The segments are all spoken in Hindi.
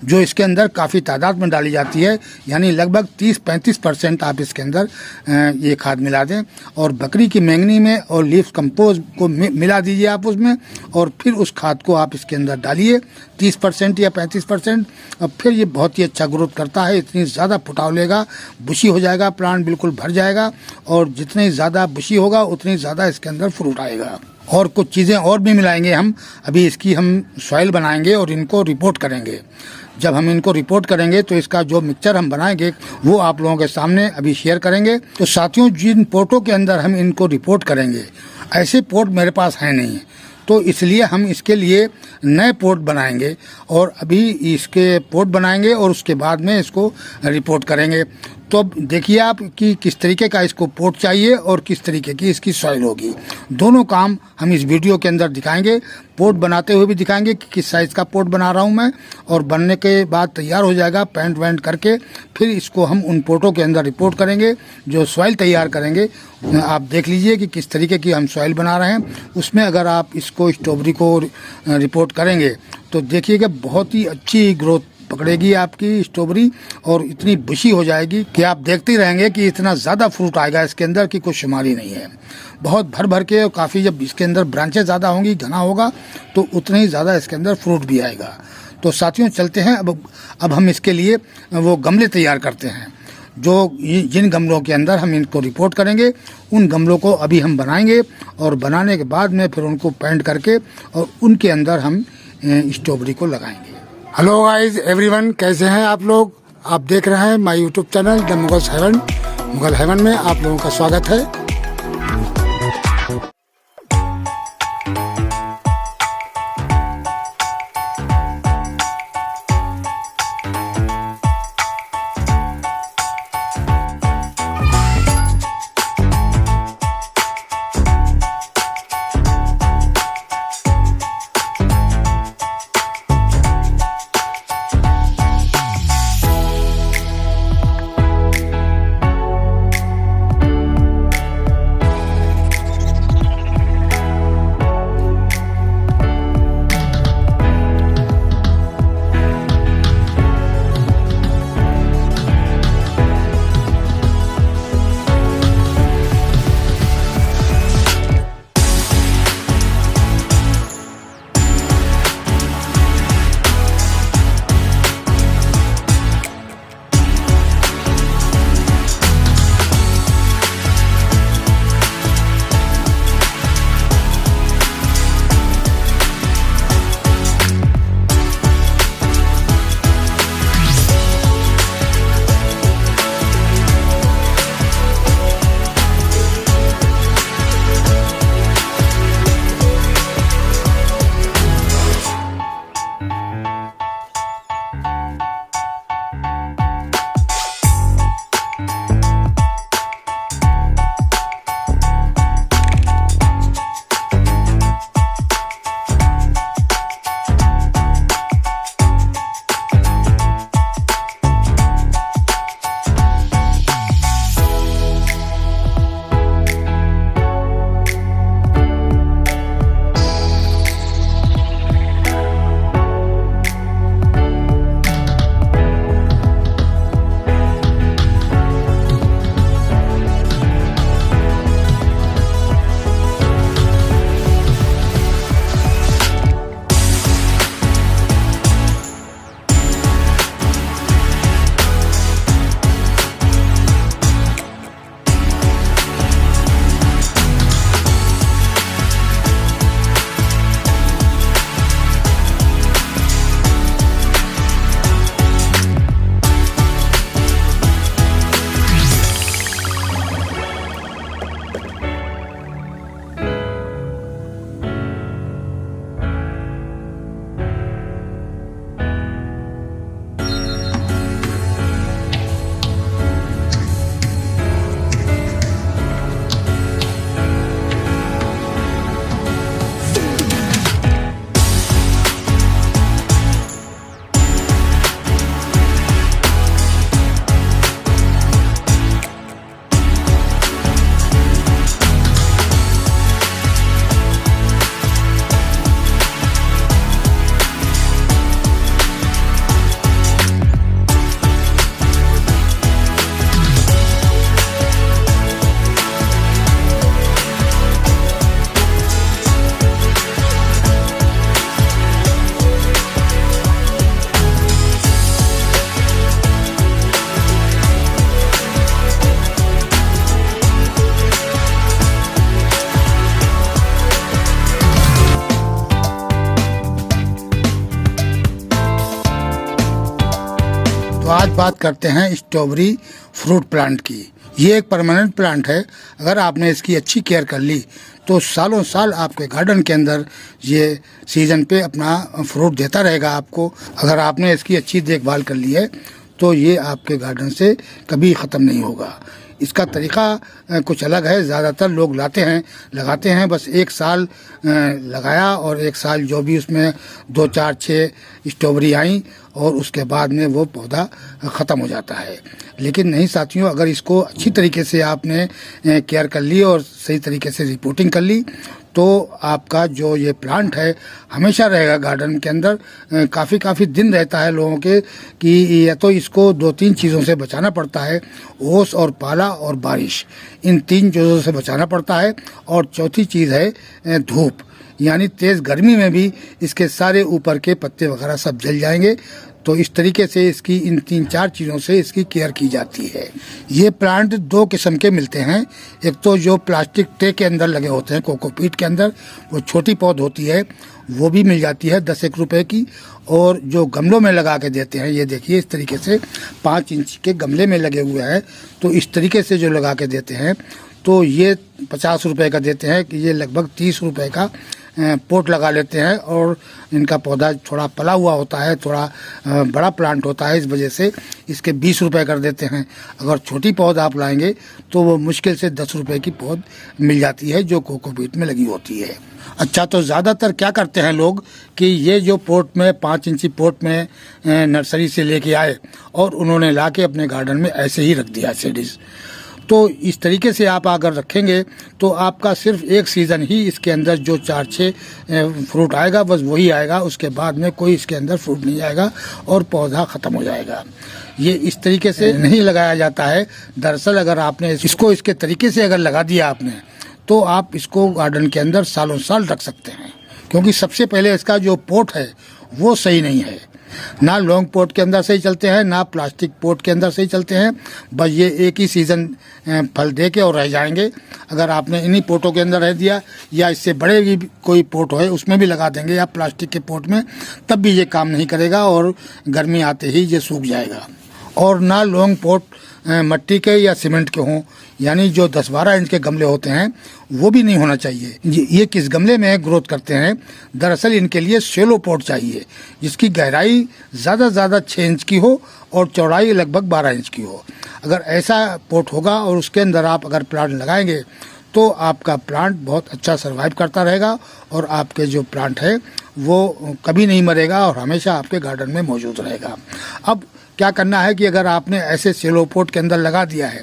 जो इसके अंदर काफ़ी तादाद में डाली जाती है, यानी लगभग 30-35% आप इसके अंदर ये खाद मिला दें और बकरी की मैंगनी में और लीफ कंपोज को मिला दीजिए आप उसमें, और फिर उस खाद को आप इसके अंदर डालिए 30% या 35%। और फिर ये बहुत ही अच्छा ग्रोथ करता है, इतनी ज़्यादा फुटाव लेगा, बुशी हो जाएगा, प्लांट बिल्कुल भर जाएगा और जितनी ज़्यादा बुशी होगा उतनी ज़्यादा इसके अंदर फ्रूट आएगा। और कुछ चीज़ें और भी मिलाएंगे हम, अभी इसकी हम सॉइल बनाएंगे और इनको रिपोर्ट करेंगे। जब हम इनको रिपोर्ट करेंगे तो इसका जो मिक्सचर हम बनाएंगे वो आप लोगों के सामने अभी शेयर करेंगे। तो साथियों, जिन पोर्टों के अंदर हम इनको रिपोर्ट करेंगे, ऐसे पोर्ट मेरे पास हैं नहीं, तो इसलिए हम इसके लिए नए पोर्ट बनाएंगे और अभी इसके पोर्ट बनाएंगे और उसके बाद में इसको रिपोर्ट करेंगे। तो अब देखिए आप कि किस तरीके का इसको पोर्ट चाहिए और किस तरीके की इसकी सॉइल होगी। दोनों काम हम इस वीडियो के अंदर दिखाएंगे, पोर्ट बनाते हुए भी दिखाएंगे कि किस साइज़ का पोर्ट बना रहा हूँ मैं, और बनने के बाद तैयार हो जाएगा पेंट वेंट करके, फिर इसको हम उन पोर्टों के अंदर रिपोर्ट करेंगे। जो सॉइल तैयार करेंगे आप देख लीजिए कि किस तरीके की हम सॉइल बना रहे हैं। उसमें अगर आप इसको स्ट्रॉबेरी को रिपोर्ट करेंगे तो देखिएगा बहुत ही अच्छी ग्रोथ पकड़ेगी आपकी स्ट्रॉबेरी और इतनी बुशी हो जाएगी कि आप देखते ही रहेंगे कि इतना ज़्यादा फ्रूट आएगा इसके अंदर कि कोई शुमार ही नहीं है। बहुत भर भर के और काफ़ी, जब इसके अंदर ब्रांचेस ज़्यादा होंगी, घना होगा, तो उतना ही ज़्यादा इसके अंदर फ्रूट भी आएगा। तो साथियों चलते हैं अब हम इसके लिए वो गमले तैयार करते हैं। जो जिन गमलों के अंदर हम इनको रिपोर्ट करेंगे उन गमलों को अभी हम बनाएंगे और बनाने के बाद में फिर उनको पेंट करके और उनके अंदर हम स्ट्रॉबेरी को लगाएंगे। हेलो गाइस एवरीवन, कैसे हैं आप लोग? आप देख रहे हैं my YouTube channel the Mughals heaven. Mughal heaven में आप लोगों का स्वागत है। तो आज बात करते हैं स्ट्रॉबेरी फ्रूट प्लांट की। ये एक परमानेंट प्लांट है। अगर आपने इसकी अच्छी केयर कर ली तो सालों साल आपके गार्डन के अंदर ये सीजन पे अपना फ्रूट देता रहेगा आपको। अगर आपने इसकी अच्छी देखभाल कर ली है तो ये आपके गार्डन से कभी ख़त्म नहीं होगा। इसका तरीका कुछ अलग है। ज़्यादातर लोग लगाते हैं बस एक साल लगाया और एक साल जो भी उसमें 2, 4, 6 स्ट्रॉबेरी आई और उसके बाद में वो पौधा ख़त्म हो जाता है। लेकिन नहीं साथियों, अगर इसको अच्छी तरीके से आपने केयर कर ली और सही तरीके से रिपोर्टिंग कर ली तो आपका जो ये प्लांट है हमेशा रहेगा गार्डन के अंदर। काफ़ी दिन रहता है लोगों के कि या तो इसको 2-3 चीज़ों से बचाना पड़ता है, ओस और पाला और बारिश, इन 3 चीज़ों से बचाना पड़ता है। और चौथी चीज़ है धूप, यानी तेज़ गर्मी में भी इसके सारे ऊपर के पत्ते वगैरह सब जल जाएंगे। तो इस तरीके से इसकी इन 3-4 चीज़ों से इसकी केयर की जाती है। ये प्लांट 2 किस्म के मिलते हैं। एक तो जो प्लास्टिक ट्रे के अंदर लगे होते हैं कोकोपीट के अंदर, वो छोटी पौध होती है, वो भी मिल जाती है 10-1 रुपए की। और जो गमलों में लगा के देते हैं, ये देखिए इस तरीके से 5 इंच के गमले में लगे हुए हैं। तो इस तरीके से जो लगा के देते हैं तो ये 50 रुपए का देते हैं कि ये लगभग 30 रुपए का पोट लगा लेते हैं। और इनका पौधा थोड़ा पला हुआ होता है, थोड़ा बड़ा प्लांट होता है, इस वजह से इसके 20 रुपए कर देते हैं। अगर छोटी पौध आप लाएंगे तो वो मुश्किल से 10 रुपए की पौध मिल जाती है जो कोकोपीट में लगी होती है। अच्छा, तो ज़्यादातर क्या करते हैं लोग कि ये जो पोट में 5 इंची पोट में नर्सरी से लेके आए और उन्होंने ला के अपने गार्डन में ऐसे ही रख दिया सीड्स। तो इस तरीके से आप अगर रखेंगे तो आपका सिर्फ एक सीज़न ही इसके अंदर जो 4-6 फ्रूट आएगा बस वही आएगा। उसके बाद में कोई इसके अंदर फ्रूट नहीं आएगा और पौधा ख़त्म हो जाएगा। ये इस तरीके से नहीं लगाया जाता है। दरअसल अगर आपने इसको इसके तरीके से अगर लगा दिया आपने तो आप इसको गार्डन के अंदर सालों साल रख सकते हैं। क्योंकि सबसे पहले इसका जो पोट है वो सही नहीं है। ना लॉन्ग पोट के अंदर सही चलते हैं, ना प्लास्टिक पोट के अंदर सही चलते हैं। बस ये एक ही सीज़न फल दे के और रह जाएंगे। अगर आपने इन्हीं पोटों के अंदर रह दिया या इससे बड़े भी कोई पोट हो उसमें भी लगा देंगे या प्लास्टिक के पोट में, तब भी ये काम नहीं करेगा और गर्मी आते ही ये सूख जाएगा। और ना लॉन्ग पोट मट्टी के या सीमेंट के हों, यानी जो 10-12 इंच के गमले होते हैं वो भी नहीं होना चाहिए। ये किस गमले में ग्रोथ करते हैं? दरअसल इनके लिए शैलो पोट चाहिए जिसकी गहराई ज़्यादा 6 इंच की हो और चौड़ाई लगभग 12 इंच की हो। अगर ऐसा पोट होगा और उसके अंदर आप अगर प्लांट लगाएंगे तो आपका प्लांट बहुत अच्छा सर्वाइव करता रहेगा और आपके जो प्लांट है वो कभी नहीं मरेगा और हमेशा आपके गार्डन में मौजूद रहेगा। अब क्या करना है कि अगर आपने ऐसे सेलो पोट के अंदर लगा दिया है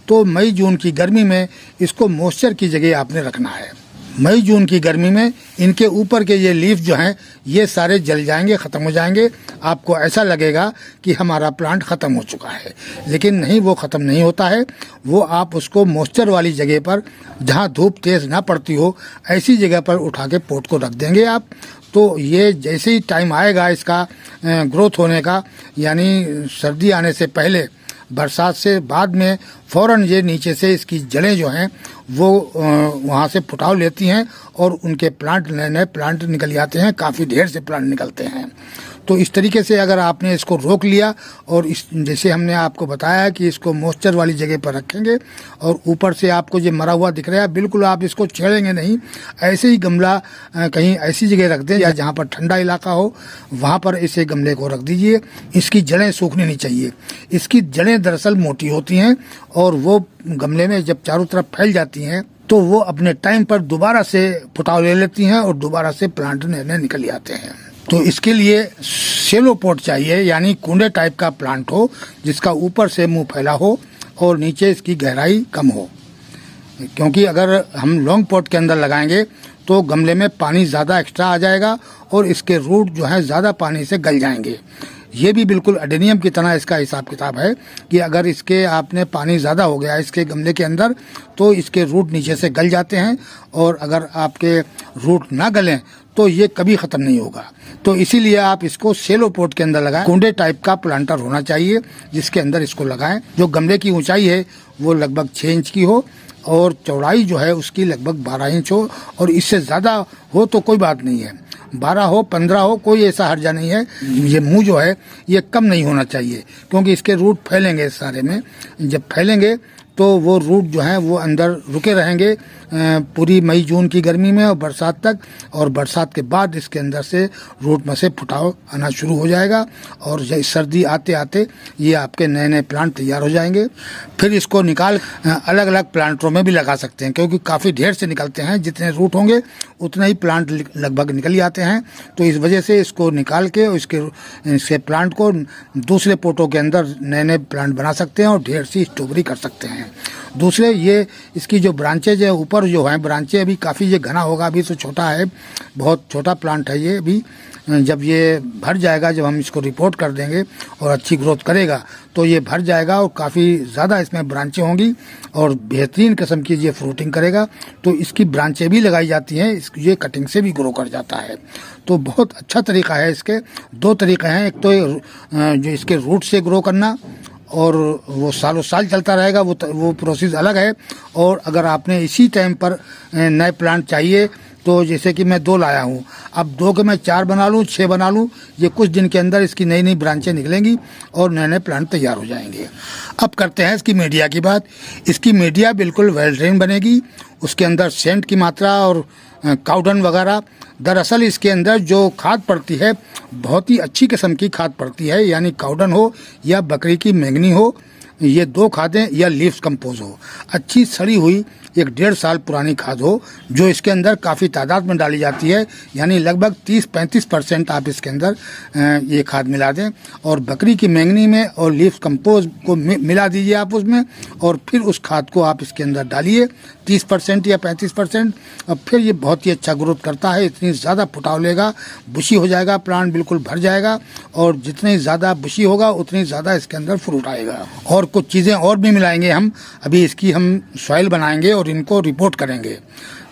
तो मई जून की गर्मी में इसको मॉइस्चर की जगह आपने रखना है। मई जून की गर्मी में इनके ऊपर के ये लीफ जो हैं ये सारे जल जाएंगे, ख़त्म हो जाएंगे। आपको ऐसा लगेगा कि हमारा प्लांट ख़त्म हो चुका है, लेकिन नहीं, वो ख़त्म नहीं होता है। वो आप उसको मॉइस्चर वाली जगह पर, जहाँ धूप तेज़ ना पड़ती हो, ऐसी जगह पर उठा के पोट को रख देंगे आप। तो ये जैसे ही टाइम आएगा इसका ग्रोथ होने का, यानी सर्दी आने से पहले, बरसात से बाद में, फ़ौरन ये नीचे से इसकी जड़ें जो हैं वो वहाँ से फुटाव लेती हैं और उनके प्लांट, नए प्लांट निकल जाते हैं। काफ़ी ढेर से प्लांट निकलते हैं। तो इस तरीके से अगर आपने इसको रोक लिया और इस जैसे हमने आपको बताया कि इसको मॉइस्चर वाली जगह पर रखेंगे और ऊपर से आपको ये मरा हुआ दिख रहा है, बिल्कुल आप इसको छेड़ेंगे नहीं। ऐसे ही गमला कहीं ऐसी जगह रख दें या जहाँ पर ठंडा इलाका हो, वहाँ पर इसे गमले को रख दीजिए। इसकी जड़ें सूखनी नहीं चाहिए। इसकी जड़ें दरअसल मोटी होती हैं और वो गमले में जब चारों तरफ फैल जाती हैं तो वो अपने टाइम पर दोबारा से फुटाव ले लेती हैं और दोबारा से प्लांट नए निकल जाते हैं। तो इसके लिए शैलो पोट चाहिए, यानी कुंडे टाइप का प्लांट हो जिसका ऊपर से मुंह फैला हो और नीचे इसकी गहराई कम हो। क्योंकि अगर हम लॉन्ग पोट के अंदर लगाएंगे तो गमले में पानी ज़्यादा एक्स्ट्रा आ जाएगा और इसके रूट जो है ज़्यादा पानी से गल जाएंगे। ये भी बिल्कुल एडेनियम की तरह इसका हिसाब किताब है कि अगर इसके आपने पानी ज़्यादा हो गया इसके गमले के अंदर तो इसके रूट नीचे से गल जाते हैं और अगर आपके रूट ना गलें तो ये कभी ख़त्म नहीं होगा। तो इसीलिए आप इसको सेलो पोट के अंदर लगाएं। कुंडे टाइप का प्लांटर होना चाहिए जिसके अंदर इसको लगाएं। जो गमले की ऊंचाई है वो लगभग 6 इंच की हो और चौड़ाई जो है उसकी लगभग 12 इंच हो और इससे ज़्यादा हो तो कोई बात नहीं है। 12 हो 15 हो, कोई ऐसा हर्जा नहीं है। ये मुंह जो है ये कम नहीं होना चाहिए, क्योंकि इसके रूट फैलेंगे सारे में। जब फैलेंगे तो वो रूट जो है वो अंदर रुके रहेंगे पूरी मई जून की गर्मी में और बरसात तक, और बरसात के बाद इसके अंदर से रूट में से फुटाव आना शुरू हो जाएगा, और सर्दी आते आते ये आपके नए नए प्लांट तैयार हो जाएंगे। फिर इसको निकाल अलग अलग प्लांटों में भी लगा सकते हैं, क्योंकि काफ़ी ढेर से निकलते हैं। जितने रूट होंगे उतने ही प्लांट लगभग निकल जाते हैं। तो इस वजह से इसको निकाल के इसके प्लांट को दूसरे पोटों के अंदर नए नए प्लांट बना सकते हैं और ढेर सी स्ट्रॉबेरी कर सकते हैं। दूसरे ये इसकी जो ब्रांचेज है ऊपर जो है ब्रांचें अभी काफ़ी ये घना होगा, अभी तो छोटा है, बहुत छोटा प्लांट है ये अभी। जब ये भर जाएगा, जब हम इसको रिपोर्ट कर देंगे और अच्छी ग्रोथ करेगा तो ये भर जाएगा और काफ़ी ज़्यादा इसमें ब्रांचें होंगी और बेहतरीन किस्म की ये फ्रूटिंग करेगा। तो इसकी ब्रांचें भी लगाई जाती हैं, ये कटिंग से भी ग्रो कर जाता है। तो बहुत अच्छा तरीका है। इसके दो तरीके हैं, एक तो जो इसके रूट से ग्रो करना और वो सालों साल चलता रहेगा, वो प्रोसेस अलग है। और अगर आपने इसी टाइम पर नए प्लांट चाहिए तो जैसे कि मैं 2 लाया हूँ, अब 2 के मैं 4 बना लूँ 6 बना लूँ, ये कुछ दिन के अंदर इसकी नई नई ब्रांचें निकलेंगी और नए नए प्लांट तैयार हो जाएंगे। अब करते हैं इसकी मीडिया की बात। इसकी मीडिया बिल्कुल वेल ड्रेन बनेगी, उसके अंदर सेंट की मात्रा और काउडन वगैरह। दरअसल इसके अंदर जो खाद पड़ती है बहुत ही अच्छी किस्म की खाद पड़ती है, यानी काउडन हो या बकरी की मैंगनी हो, ये 2 खादें, या लीव्स कंपोज हो, अच्छी सड़ी हुई 1-1.5 साल पुरानी खाद हो, जो इसके अंदर काफ़ी तादाद में डाली जाती है, यानी लगभग 30-35% आप इसके अंदर ये खाद मिला दें। और बकरी की मैंगनी में और लीव्स कंपोज को मिला दीजिए आप उसमें, और फिर उस खाद को आप इसके अंदर डालिए 30% या 35%। और फिर ये बहुत ही अच्छा ग्रोथ करता है, इतनी ज़्यादा फुटाव लेगा, बुशी हो जाएगा, प्लांट बिल्कुल भर जाएगा, और जितनी ज़्यादा बुशी होगा उतनी ज़्यादा इसके अंदर फ्रूट आएगा। और कुछ चीज़ें और भी मिलाएंगे हम, अभी इसकी हम सॉइल बनाएंगे और इनको रिपोर्ट करेंगे।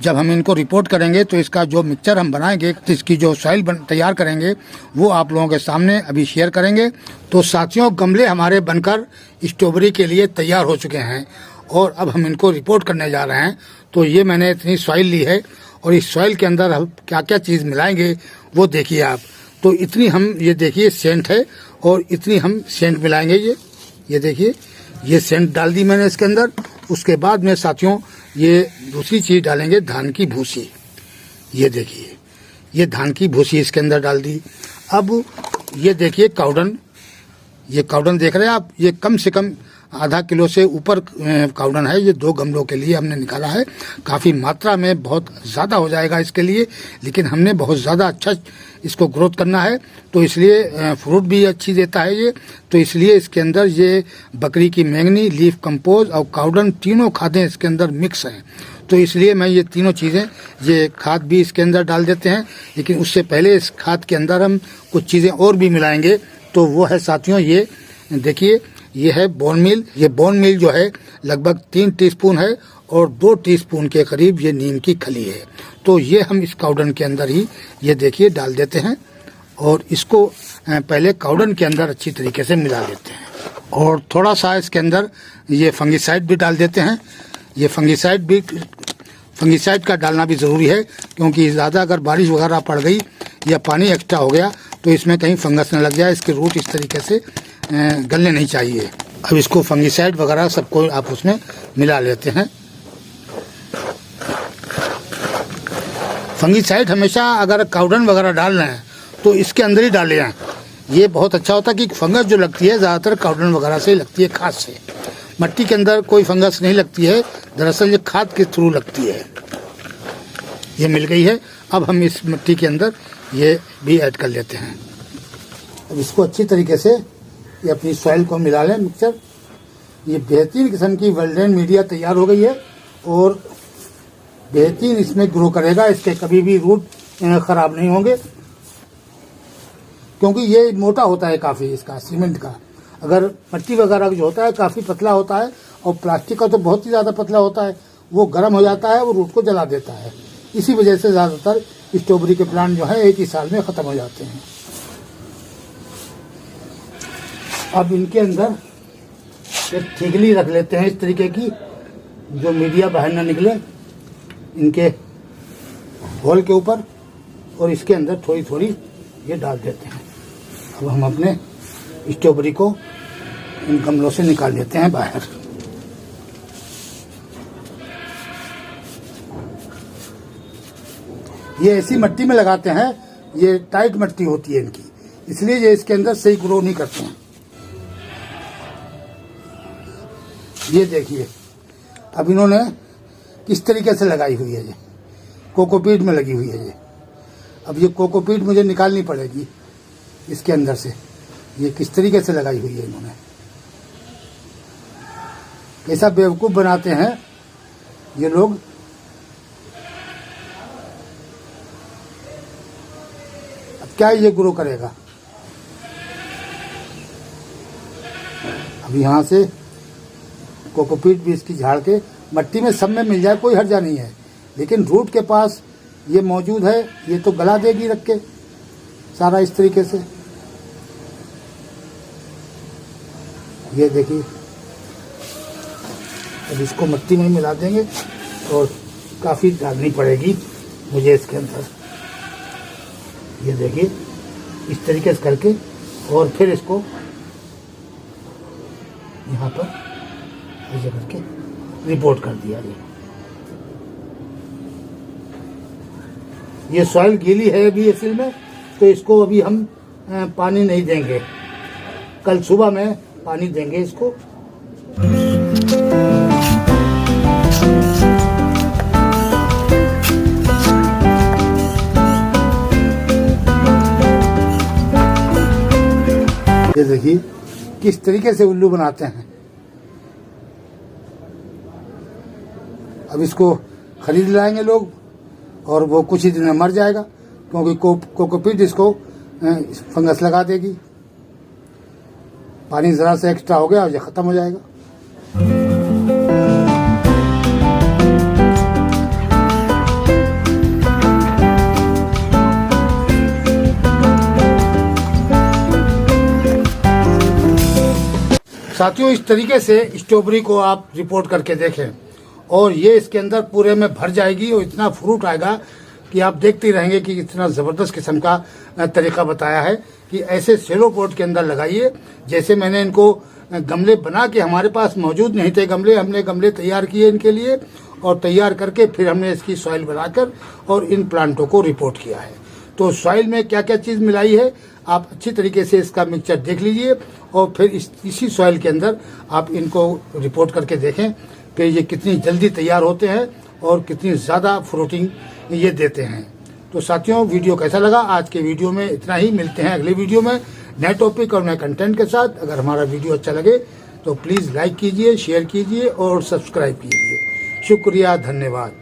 जब हम इनको रिपोर्ट करेंगे तो इसका जो मिक्सचर हम बनाएंगे, तो इसकी जो सॉइल तैयार करेंगे वो आप लोगों के सामने अभी शेयर करेंगे। तो साथियों, गमले हमारे बनकर स्ट्रॉबेरी के लिए तैयार हो चुके हैं और अब हम इनको रिपोर्ट करने जा रहे हैं। तो ये मैंने इतनी सॉइल ली है और इस सॉइल के अंदर हम क्या क्या चीज़ मिलाएंगे वो देखिए आप। तो इतनी हम, ये देखिए सेंट है, और इतनी हम सेंट मिलाएंगे। ये देखिए, ये सेंट डाल दी मैंने इसके अंदर। उसके बाद में साथियों ये दूसरी चीज़ डालेंगे, धान की भूसी। ये देखिए, ये धान की भूसी इसके अंदर डाल दी। अब ये देखिए काउडन, ये काउडन देख रहे हैं आप, ये कम से कम आधा किलो से ऊपर काउडन है। ये 2 गमलों के लिए हमने निकाला है, काफ़ी मात्रा में, बहुत ज़्यादा हो जाएगा इसके लिए, लेकिन हमने बहुत ज़्यादा अच्छा इसको ग्रोथ करना है, तो इसलिए फ्रूट भी अच्छी देता है ये। तो इसलिए इसके अंदर ये बकरी की मैंगनी, लीफ कंपोज और काउडन, तीनों खादें इसके अंदर मिक्स हैं। तो इसलिए मैं ये तीनों चीज़ें, ये खाद भी इसके अंदर डाल देते हैं। लेकिन उससे पहले इस खाद के अंदर हम कुछ चीज़ें और भी मिलाएंगे। तो वो है साथियों, ये देखिए, ये है बोन मील। ये बोन मील जो है लगभग 3 टीस्पून है, और 2 टीस्पून के करीब ये नीम की खली है। तो ये हम इस काउडन के अंदर ही, ये देखिए, डाल देते हैं और इसको पहले काउडन के अंदर अच्छी तरीके से मिला देते हैं। और थोड़ा सा इसके अंदर ये फंगिसाइड भी डाल देते हैं। ये फंगिसाइड का डालना भी ज़रूरी है, क्योंकि ज़्यादा अगर बारिश वगैरह पड़ गई या पानी एक्स्ट्रा हो गया तो इसमें कहीं फंगस न लग जाए, इसके रूट इस तरीके से गलने नहीं चाहिए। अब इसको फंगिसाइड वगैरह सबको आप उसमें मिला लेते हैं। फंगिसाइड हमेशा अगर काउडन वगैरह डाल रहे हैं तो इसके अंदर ही डाले हैं। ये बहुत अच्छा होता है कि फंगस जो लगती है ज़्यादातर काउडन वगैरह से लगती है, खाद से। मिट्टी के अंदर कोई फंगस नहीं लगती है, दरअसल ये खाद के थ्रू लगती है। ये मिल गई है। अब हम इस मिट्टी के अंदर ये भी ऐड कर लेते हैं। अब इसको अच्छी तरीके से ये अपनी सॉइल को मिला लें, मिक्सचर। ये बेहतरीन किस्म की वेल्डेन मीडिया तैयार हो गई है और बेहतरीन इसमें ग्रो करेगा। इसके कभी भी रूट ख़राब नहीं होंगे, क्योंकि ये मोटा होता है काफ़ी, इसका सीमेंट का। अगर मिट्टी वगैरह जो होता है काफ़ी पतला होता है, और प्लास्टिक का तो बहुत ही ज़्यादा पतला होता है, वो गर्म हो जाता है, वो रूट को जला देता है। इसी वजह से ज़्यादातर स्ट्रॉबेरी के प्लांट जो है 1 ही साल में ख़त्म हो जाते हैं। अब इनके अंदर एक ठीकली रख लेते हैं इस तरीके की, जो मीडिया बाहर ना निकले इनके होल के ऊपर। और इसके अंदर थोड़ी थोड़ी ये डाल देते हैं। अब हम अपने स्ट्रॉबेरी को इन गमलों से निकाल लेते हैं बाहर। ये ऐसी मिट्टी में लगाते हैं, ये टाइट मिट्टी होती है इनकी, इसलिए ये इसके अंदर सही ग्रो नहीं करते हैं। ये देखिए अब इन्होंने किस तरीके से लगाई हुई है, ये कोकोपीट में लगी हुई है ये। अब ये कोकोपीट मुझे निकालनी पड़ेगी इसके अंदर से, ये किस तरीके से लगाई हुई है इन्होंने। कैसा बेवकूफ़ बनाते हैं ये लोग। अब क्या ये ग्रो करेगा। अब यहाँ से कोकोपीट भी इसकी झाड़ के मिट्टी में सब में मिल जाए, कोई हर्जा नहीं है, लेकिन रूट के पास ये मौजूद है, ये तो गला देगी रख के सारा इस तरीके से। ये देखिए अब इसको मिट्टी में मिला देंगे और काफ़ी डालनी पड़ेगी मुझे इसके अंदर। ये देखिए इस तरीके से करके और फिर इसको यहाँ पर ऐसे करके रिपोर्ट कर दिया। ये सॉइल गीली है अभी असल में, तो इसको अभी हम पानी नहीं देंगे, कल सुबह में पानी देंगे इसको। ये देखिए किस तरीके से उल्लू बनाते हैं। अब इसको खरीद लाएंगे लोग और वो कुछ ही दिन में मर जाएगा, क्योंकि कोकोपीट इसको फंगस लगा देगी। पानी ज़रा से एक्स्ट्रा हो गया और ये ख़त्म हो जाएगा। साथियों इस तरीके से स्ट्रॉबेरी को आप रिपोर्ट करके देखें और ये इसके अंदर पूरे में भर जाएगी और इतना फ्रूट आएगा कि आप देखते ही रहेंगे कि इतना ज़बरदस्त किस्म का तरीका बताया है कि ऐसे सेलो पॉट के अंदर लगाइए। जैसे मैंने इनको गमले बना के, हमारे पास मौजूद नहीं थे गमले, हमने गमले तैयार किए इनके लिए और तैयार करके फिर हमने इसकी सॉइल बनाकर और इन प्लांटों को रिपोर्ट किया है। तो सॉइल में क्या क्या चीज़ मिलाई है आप अच्छी तरीके से इसका मिक्सचर देख लीजिए और फिर इसी सॉइल के अंदर आप इनको रिपोर्ट करके देखें कि ये कितनी जल्दी तैयार होते हैं और कितनी ज़्यादा फ्रूटिंग ये देते हैं। तो साथियों वीडियो कैसा लगा। आज के वीडियो में इतना ही, मिलते हैं अगले वीडियो में नए टॉपिक और नए कंटेंट के साथ। अगर हमारा वीडियो अच्छा लगे तो प्लीज़ लाइक कीजिए, शेयर कीजिए और सब्सक्राइब कीजिए। शुक्रिया, धन्यवाद।